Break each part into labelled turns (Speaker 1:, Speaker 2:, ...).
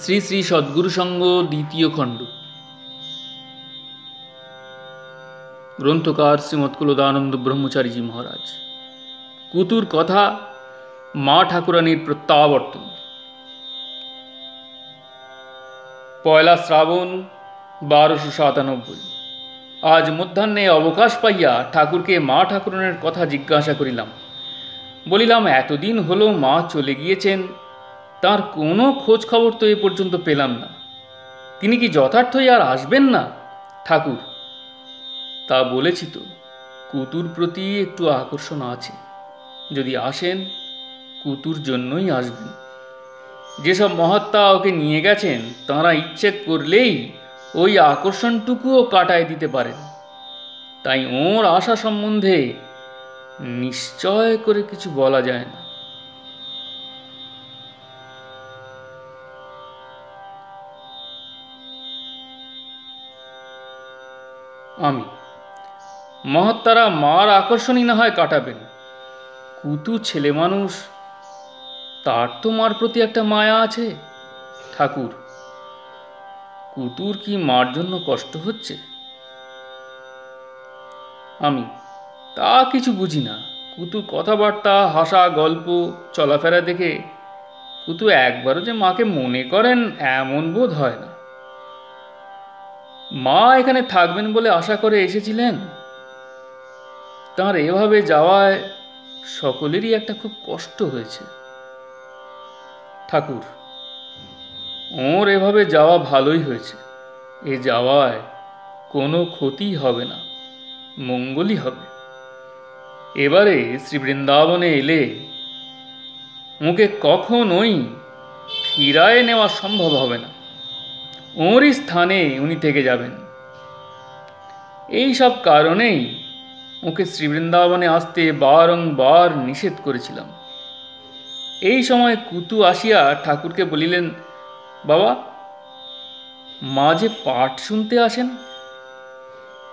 Speaker 1: শ্রী শ্রী সদ্গুরু সঙ্গ দ্বিতীয় খণ্ড। গ্রন্থকার শ্রীমৎ কুলদানন্দ ব্রহ্মচারীজি মহারাজ। কুতুর কথা, মা ঠাকুরানীর প্রত্যাবর্তন। পয়লা শ্রাবণ 1297। আজ মধ্যাহ্নে অবকাশ পাইয়া ঠাকুরকে মা ঠাকুরানীর কথা জিজ্ঞাসা করিলাম। বলিলাম, এতদিন হলো মা চলে গিয়েছেন, তার কোনো খোঁজ খবর তো এ পর্যন্ত পেলাম না। তিনি কি যথার্থই আর আসবেন না? ঠাকুর: তা বলেছি তো, কুতুর প্রতি একটু আকর্ষণ আছে। যদি আসেন, কুতুর জন্যই আসবেন। যেসব মহাত্মা ওকে নিয়ে গেছেন, তাঁরা ইচ্ছে করলেই ওই আকর্ষণটুকুও কাটায় দিতে পারেন। তাই ওর আশা সম্বন্ধে নিশ্চয় করে কিছু বলা যায় না। আমি: মহাত্মারা মার আকর্ষণই না হয় কাটাবেন, কুতু ছেলে মানুষ, তার তো মার প্রতি একটা মায়া আছে। ঠাকুর: কুতুর কি মার জন্য কষ্ট হচ্ছে? আমি: তা কিছু বুঝি না। কুতুর কথাবার্তা, হাসা, গল্প, চলাফেরা দেখে কুতু একবারও যে মাকে মনে করেন এমন বোধ হয় না। মা এখানে থাকবেন বলে আশা করে এসেছিলেন, তাঁর এভাবে যাওয়ায় সকলেরই একটা খুব কষ্ট হয়েছে। ঠাকুর: ওর এভাবে যাওয়া ভালোই হয়েছে। এ যাওয়ায় কোনো ক্ষতি হবে না, মঙ্গলই হবে। এবারে শ্রী বৃন্দাবনে এলে ওকে কখনোই ফিরায় নেওয়া সম্ভব হবে না। ওরই স্থানে উনি থেকে যাবেন। এই সব কারণেই ওকে শ্রী বৃন্দাবনে আসতে বারংবার নিষেধ করেছিলাম। এই সময় কুতু আসিয়া ঠাকুরকে বলিলেন, বাবা, মা যে পাঠ শুনতে আসেন,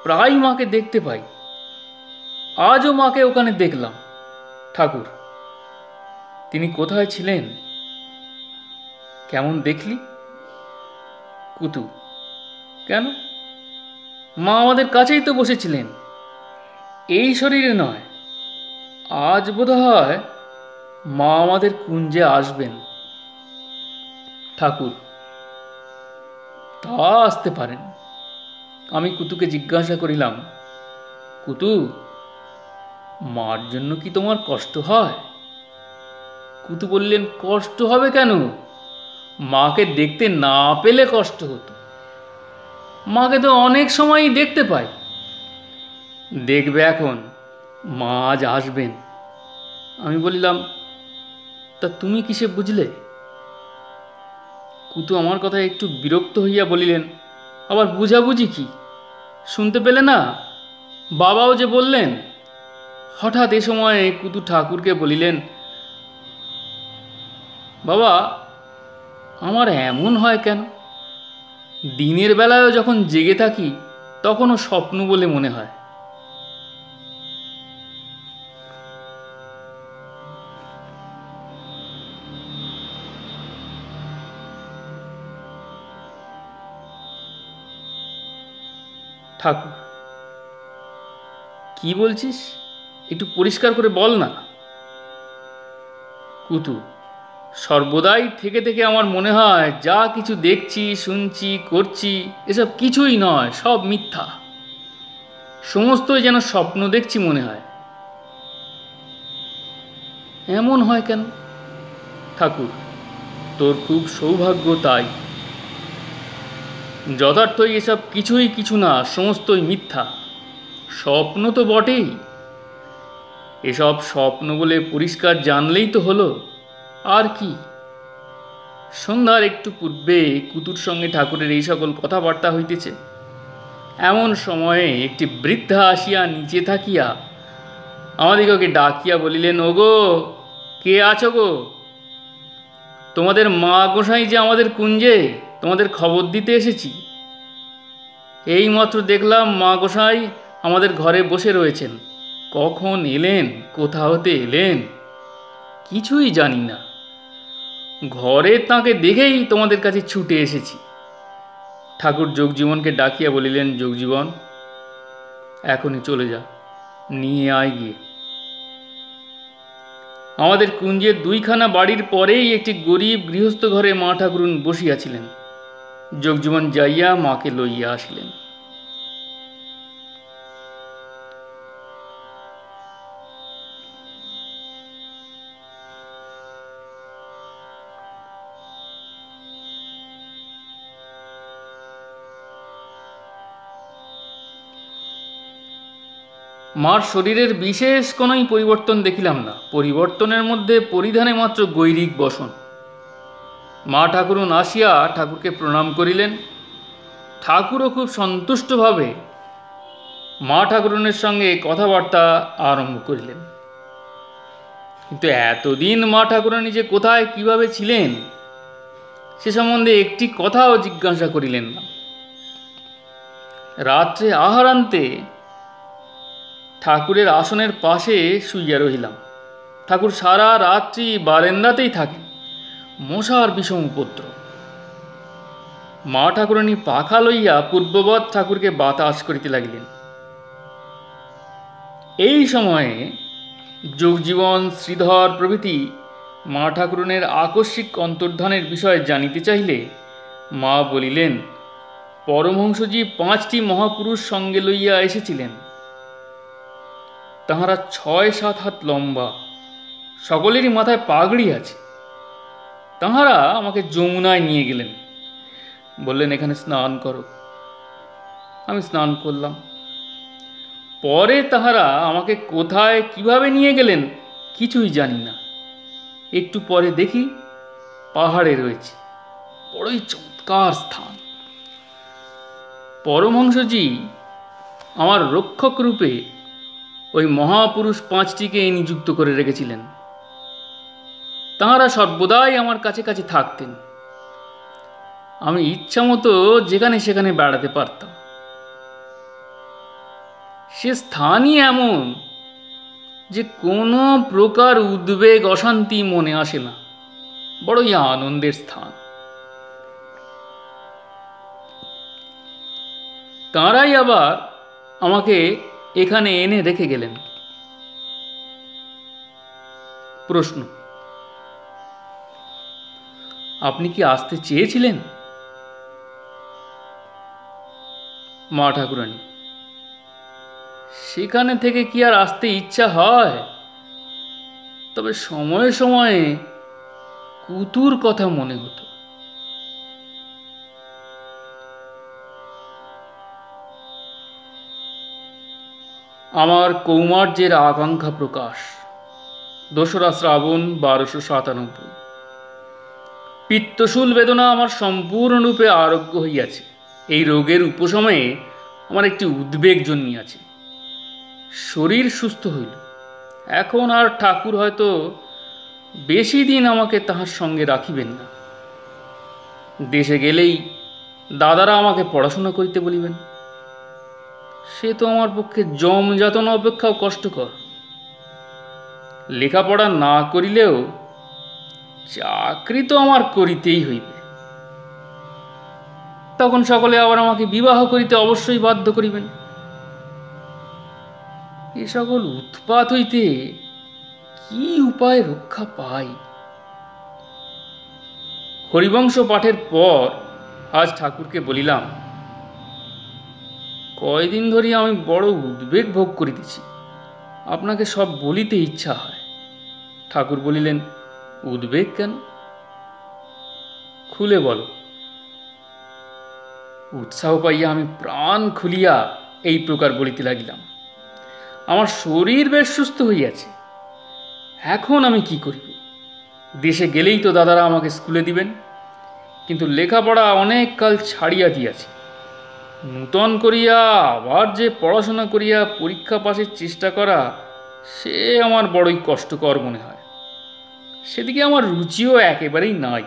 Speaker 1: প্রায় মাকে দেখতে পাই। আজও মাকে ওখানে দেখলাম। ঠাকুর: তিনি কোথায় ছিলেন? কেমন দেখলি? কুতু: কেন, মা আমাদের কাছেই তো বসেছিলেন, এই শরীরে নয়। আজ বোধ হয় মা আমাদের কুঞ্জে আসবেন। ঠাকুর: তা আসতে পারেন। আমি কুতুকে জিজ্ঞাসা করিলাম, কুতু, মার জন্য কি তোমার কষ্ট হয়? কুতু বললেন, কষ্ট হবে কেন? মাকে দেখতে না পেলে কষ্ট হতো। মাকে তো অনেক সময়ই দেখতে পাই। দেখবে এখন, মা আজ আসবেন। আমি বলিলাম, তা তুমি কিসে বুঝলে? কুতু আমার কথায় একটু বিরক্ত হইয়া বলিলেন, আবার বুঝাবুঝি কি? শুনতে পেলে না? বাবাও যে বললেন। হঠাৎ এ সময় কুতু ঠাকুরকে বলিলেন, বাবা, আমার এমন হয় কেন? দিনের বেলায়ও যখন জেগে থাকি, তখনও স্বপ্ন বলে মনে হয়। ঠাকুর: কি বলছিস, একটু পরিষ্কার করে বল না। কুতু: সর্বদাই থেকে থেকে আমার মনে হয় যা কিছু দেখছি, শুনছি, করছি, এসব কিছুই নয়, সব মিথ্যা। সমস্তই যেন স্বপ্ন দেখছি মনে হয়। এমন হয় কেন? ঠাকুর: তোর খুব সৌভাগ্য তাই। যথার্থই এসব কিছুই কিছু না, সমস্তই মিথ্যা। স্বপ্ন তো বটেই। এসব স্বপ্ন বলে পরিষ্কার জানলেই তো হলো, আর কি? সন্ধ্যার একটু পূর্বে কুতুর সঙ্গে ঠাকুরের এই সকল কথাবার্তা হইতেছে। এমন সময়ে একটি বৃদ্ধা আসিয়া নিচে থাকিয়া আমাদিগকে ডাকিয়া বলিলেন, ওগো, কে আছো গো? তোমাদের মা গোসাই যে আমাদের কুঞ্জে, তোমাদের খবর দিতে এসেছি। এইমাত্র দেখলাম মা গোসাই আমাদের ঘরে বসে রয়েছেন। কখন এলেন, কোথা হতে এলেন, কিছুই জানি না। ঘরে তাঁকে দেখেই তোমাদের কাছে ছুটে এসেছি। ঠাকুর যোগজীবনকে ডাকিয়া বলিলেন, যোগজীবন, এখনই চলে যা, নিয়ে আয় গিয়ে। আমাদের কুঞ্জের দুইখানা বাড়ির পরেই একটি গরিব গৃহস্থ ঘরে মা ঠাকুরুন বসিয়াছিলেন। যোগজীবন যাইয়া মাকে লইয়া আসিলেন। মার শরীরের বিশেষ কোনোই পরিবর্তন দেখিলাম না। পরিবর্তনের মধ্যে পরিধানে মাত্র গৈরিক বসন। মা ঠাকুরুন আসিয়া ঠাকুরকে প্রণাম করিলেন। ঠাকুরও খুব সন্তুষ্টভাবে মা ঠাকুরুনের সঙ্গে কথাবার্তা আরম্ভ করিলেন। কিন্তু এতদিন মা ঠাকুরানী যে কোথায় কিভাবে ছিলেন সে সম্বন্ধে একটি কথাও জিজ্ঞাসা করিলেন না। রাত্রে আহারান্তে ঠাকুরের আসনের পাশে শুইয়া রহিলাম। ঠাকুর সারা রাত্রি বারান্দাতেই থাকেন, মশার বিষম উপদ্রব। মা ঠাকুরানী পাখা লইয়া পূর্ববৎ ঠাকুরকে বাতাস করিতে লাগিলেন। এই সময়ে যোগজীবন, শ্রীধর প্রভৃতি মা ঠাকুরনের আকস্মিক অন্তর্ধানের বিষয়ে জানিতে চাইলে মা বলিলেন, পরমহংসজি 5টি মহাপুরুষ সঙ্গে লইয়া এসেছিলেন। তাহারা 6-7 হাত লম্বা, সকলেরই মাথায় পাগড়ি আছে। তাহারা আমাকে যমুনায় নিয়ে গেলেন, বললেন, এখানে স্নান করো। আমি স্নান করলাম। পরে তাহারা আমাকে কোথায় কিভাবে নিয়ে গেলেন কিছুই জানি না। একটু পরে দেখি পাহাড়ে রয়েছে, বড়ই চমৎকার স্থান। পরমহংসজি আমার রক্ষক রূপে ওই মহাপুরুষ 5টিকে নিযুক্ত করে রেখেছিলেন। তাঁরা সর্বদাই আমার কাছে কাছে থাকতেন। আমি ইচ্ছামতো যেখানে সেখানে বেড়াতে পারতাম। সে স্থানই এমন যে কোনো প্রকার উদ্বেগ অশান্তি মনে আসে না, বড়ই আনন্দের স্থান। তাঁরাই আবার আমাকে এখানে এনে রেখে গেলেন। প্রশ্ন, আপনি কি আসতে চেয়েছিলেন? মা ঠাকুরানী, সেখানে থেকে কি আর আসতে ইচ্ছা হয়? তবে সময়ে সময়ে কুতুর কথা মনে হতো। আমার কৌমার্যের আকাঙ্ক্ষা প্রকাশ। 2রা শ্রাবণ 1297। পিত্তশূল বেদনা আমার সম্পূর্ণরূপে আরোগ্য হইয়াছে। এই রোগের উপশমে আমার একটি উদ্বেগ জন্মিয়াছে। শরীর সুস্থ হইল। এখন আর ঠাকুর হয়তো বেশি দিন আমাকে তাহার সঙ্গে রাখিবেন না। দেশে গেলেই দাদারা আমাকে পড়াশোনা করিতে বলিবেন। সে তো আমার পক্ষে যমযাতনা অপেক্ষাও কষ্টকর। লেখাপড়া না করিলেও চাকরি তো আমার করিতেই হইবে। তখন সকলে আবার আমাকে বিবাহ করিতে অবশ্যই বাধ্য করিবেন। এ সকল উৎপাত হইতে কি উপায় রক্ষা পাই? হরিবংশ পাঠের পর আজ ঠাকুরকে বলিলাম, কয়দিন ধরে আমি বড় উদ্বেগ ভোগ করিতেছি, আপনাকে সব বলিতে ইচ্ছা হয়। ঠাকুর বলিলেন, উদ্বেগ কেন? খুলে বলো। উৎসাহ পাইয়া আমি প্রাণ খুলিয়া এই প্রকার বলিতে লাগিলাম, আমার শরীর বেশ সুস্থ হইয়াছে। এখন আমি কি করিব? দেশে গেলেই তো দাদারা আমাকে স্কুলে দিবেন, কিন্তু লেখাপড়া অনেক কাল ছাড়িয়া দিয়াছি। নূতন করিয়া আবার যে পড়াশোনা করিয়া পরীক্ষা পাশের চেষ্টা করা, সে আমার বড়ই কষ্টকর মনে হয়। সেদিকে আমার রুচিও একেবারেই নাই।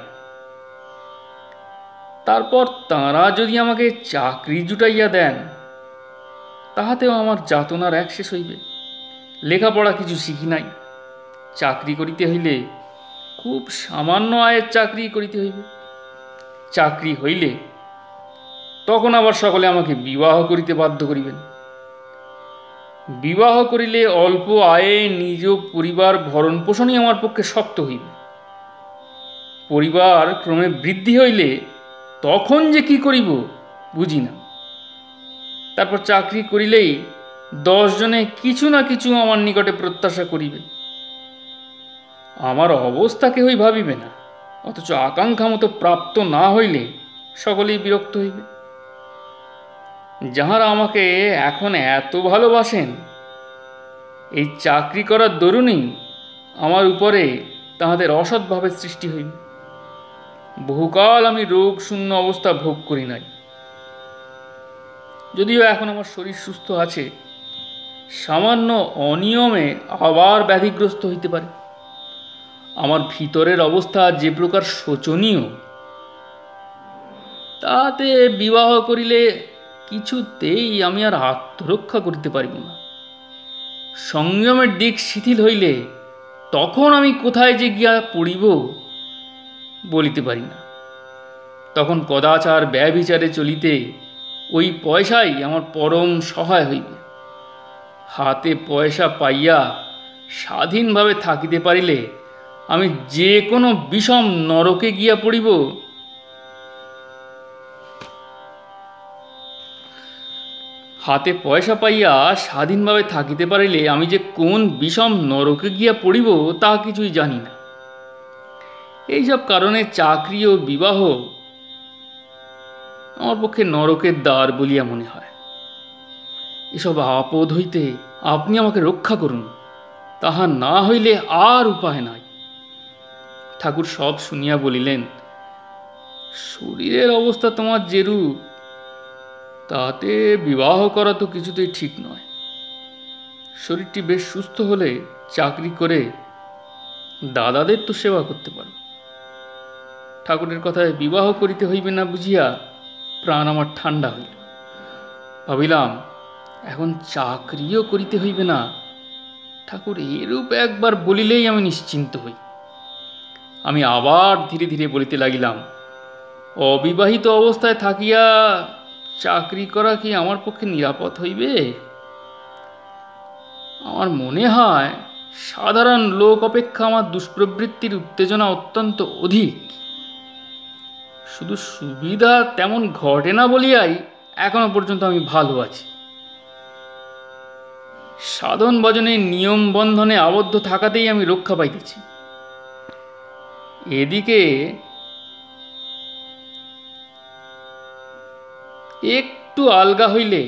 Speaker 1: তারপর তাঁরা যদি আমাকে চাকরি জুটাইয়া দেন, তাহাতেও আমার যাতনার এক শেষ হইবে। লেখাপড়া কিছু শিখি নাই, চাকরি করিতে হইলে খুব সামান্য আয়ের চাকরি করিতে হইবে। চাকরি হইলে তখন আবার সকলে আমাকে বিবাহ করিতে বাধ্য করিবেন। বিবাহ করিলে অল্প আয়ে নিজ পরিবার ভরণ পোষণই আমার পক্ষে শক্ত হইবে। পরিবার ক্রমে বৃদ্ধি হইলে তখন যে কি করিব বুঝি না। তারপর চাকরি করিলেই 10 জনে কিছু না কিছু আমার নিকটে প্রত্যাশা করিবে। আমার অবস্থা কেহই ভাবিবে না, অথচ আকাঙ্ক্ষা মতো প্রাপ্ত না হইলে সকলেই বিরক্ত হইবে। যাহারা আমাকে এখন এত ভালোবাসেন, এই চাকরি করার দরুনই আমার উপরে তাহাদের অসৎভাবের সৃষ্টি হইবে। বহুকাল আমি রোগ শূন্য অবস্থা ভোগ করি নাই। যদিও এখন আমার শরীর সুস্থ আছে, সামান্য অনিয়মে আবার ব্যাধিগ্রস্ত হইতে পারে। আমার ভিতরের অবস্থা যে প্রকার শোচনীয়, তাতে বিবাহ করিলে কিছুতেই আমি আর আত্মরক্ষা করিতে পারিব না। সংযমের দিক শিথিল হইলে তখন আমি কোথায় যে গিয়া পড়িব বলিতে পারি না। তখন কদাচার ব্যভিচারে চলিতে ওই পয়সাই আমার পরম সহায় হইবে। হাতে পয়সা পাইয়া স্বাধীনভাবে থাকিতে পারিলে আমি যে কোনো বিষম নরকে গিয়া পড়িব হাতে পয়সা পাইয়া স্বাধীনভাবে থাকিতে পারিলে আমি যে কোন বিষম নরকে গিয়া পড়িব তা কিছুই জানি না। এইসব কারণে চাকরি ও বিবাহ আমার পক্ষে নরকের দ্বার বলিয়া মনে হয়। এসব আপদ হইতে আপনি আমাকে রক্ষা করুন, তাহা না হইলে আর উপায় নাই। ঠাকুর সব শুনিয়া বলিলেন, শরীরের অবস্থা তোমার যেরূপ, তাতে বিবাহ করা তো কিছুতেই ঠিক নয়। শরীরটি বেশ সুস্থ হলে চাকরি করে দাদাদের তো সেবা করতে পারো। ঠাকুরের কথায় বিবাহ করিতে হইবে না বুঝিয়া প্রাণ আমার ঠান্ডা হইল। ভাবিলাম এখন চাকরিও করিতে হইবে না। ঠাকুর এরূপ একবার বলিলেই আমি নিশ্চিন্ত হই। আমি আবার ধীরে ধীরে বলিতে লাগিলাম, অবিবাহিত অবস্থায় থাকিয়া চাকরি করা কি আমার পক্ষে নিরাপদ হইবে? আমার মনে হয় সাধারণ লোক অপেক্ষা আমার দুষ্প্রবৃত্তির উত্তেজনা অত্যন্ত অধিক। শুধু সুবিধা তেমন ঘটে না বলিয়াই এখনো পর্যন্ত আমি ভালো আছি। সাধন ভজনে নিয়ম বন্ধনে আবদ্ধ থাকাতেই আমি রক্ষা পাইতেছি। এদিকে একটু আলগা হইলে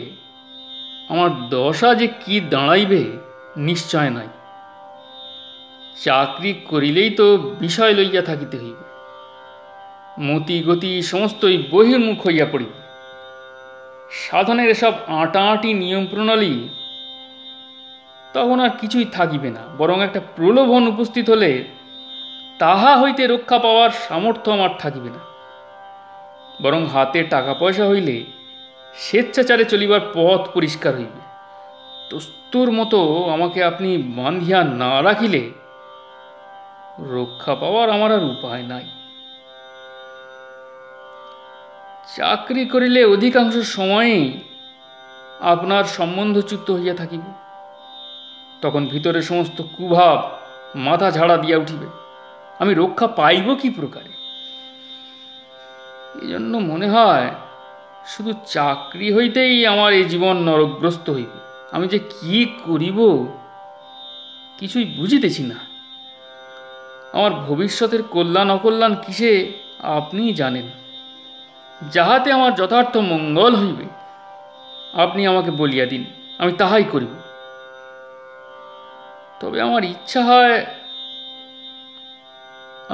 Speaker 1: আমার দশা যে কি দাঁড়াইবে নিশ্চয় নাই। চাকরি করিলেই তো বিষয় লইয়া থাকিতে হইবে, মতি গতি সমস্তই বহির্মুখ হইয়া পড়িবে। সাধনের এসব আঁটাআঁটি নিয়ম প্রণালী তখন আর কিছুই থাকিবে না, বরং একটা প্রলোভন উপস্থিত হলে তাহা হইতে রক্ষা পাওয়ার সামর্থ্য আমার থাকিবে না। বরং হাতে টাকা পয়সা হইলে স্বেচ্ছাচারে চলিবার পথ পরিষ্কার হইবে। দস্তুর মতো আমাকে আপনি বাঁধিয়া না রাখিলে রক্ষা পাওয়ার আমার আর উপায় নাই। চাকরি করিলে অধিকাংশ সময়েই আপনার সম্বন্ধচ্যুত হইয়া থাকিব। তখন ভিতরে সমস্ত কুভাব মাথা ঝাড়া দিয়া উঠিবে। আমি রক্ষা পাইব কি প্রকারে? এই জন্য মনে হয় শুধু চাকরি হইতেই আমার এই জীবন নরকগ্রস্ত হইবে। আমি যে কি করিব কিছুই বুঝিতেছি না। আমার ভবিষ্যতের কল্যাণ অকল্যাণ কিসে আপনিই জানেন। যাহাতে আমার যথার্থ মঙ্গল হইবে আপনি আমাকে বলিয়া দিন, আমি তাহাই করিব। তবে আমার ইচ্ছা হয়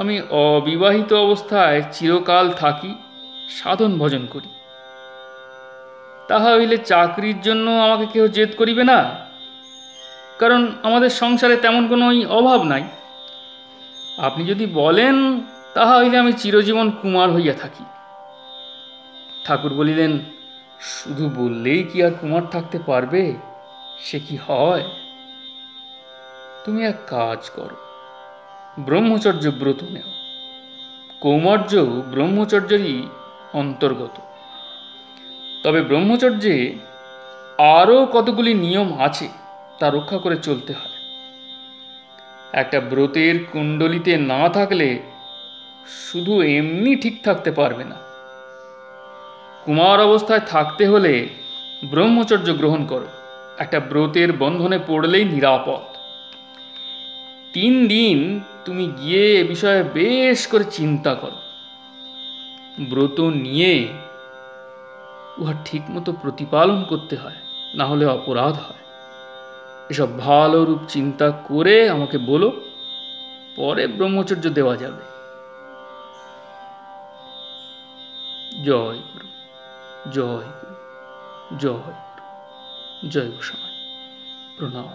Speaker 1: আমি অবিবাহিত অবস্থায় চিরকাল থাকি, সাধন ভজন করি। তাহা হইলে চাকরির জন্য আমাকে কেউ জেদ করিবে না, কারণ আমাদের সংসারে তেমন কোনো অভাব নাই। আপনি যদি বলেন তাহা হইলে আমি চিরজীবন কুমার হইয়া থাকি। ঠাকুর বলিলেন, শুধু বললেই কি আর কুমার থাকতে পারবে? সে কি হয়? তুমি এক কাজ করো, ব্রহ্মচর্য ব্রত নেওয়া। কৌমার্য ব্রহ্মচর্যেরই অন্তর্গত। তবে ব্রহ্মচর্যে আরও কতগুলি নিয়ম আছে, তা রক্ষা করে চলতে হয়। একটা ব্রতের কুণ্ডলিতে না থাকলে শুধু এমনি ঠিক থাকতে পারবে না। কুমার অবস্থায় থাকতে হলে ব্রহ্মচর্য গ্রহণ করো। একটা ব্রতের বন্ধনে পড়লেই নিরাপদ। 3 দিন তুমি গিয়ে এ বিষয়ে বেশ করে চিন্তা করো। ব্রত নিয়ে উহা ঠিক মতো প্রতিপালন করতে হয়, না হলে অপরাধ হয়। এসব ভালো রূপ চিন্তা করে আমাকে বলো, পরে ব্রহ্মচর্য দেওয়া যাবে। জয় গুরু, জয় গুরু, জয় গুরু, জয় গোস্বামী। প্রণাম।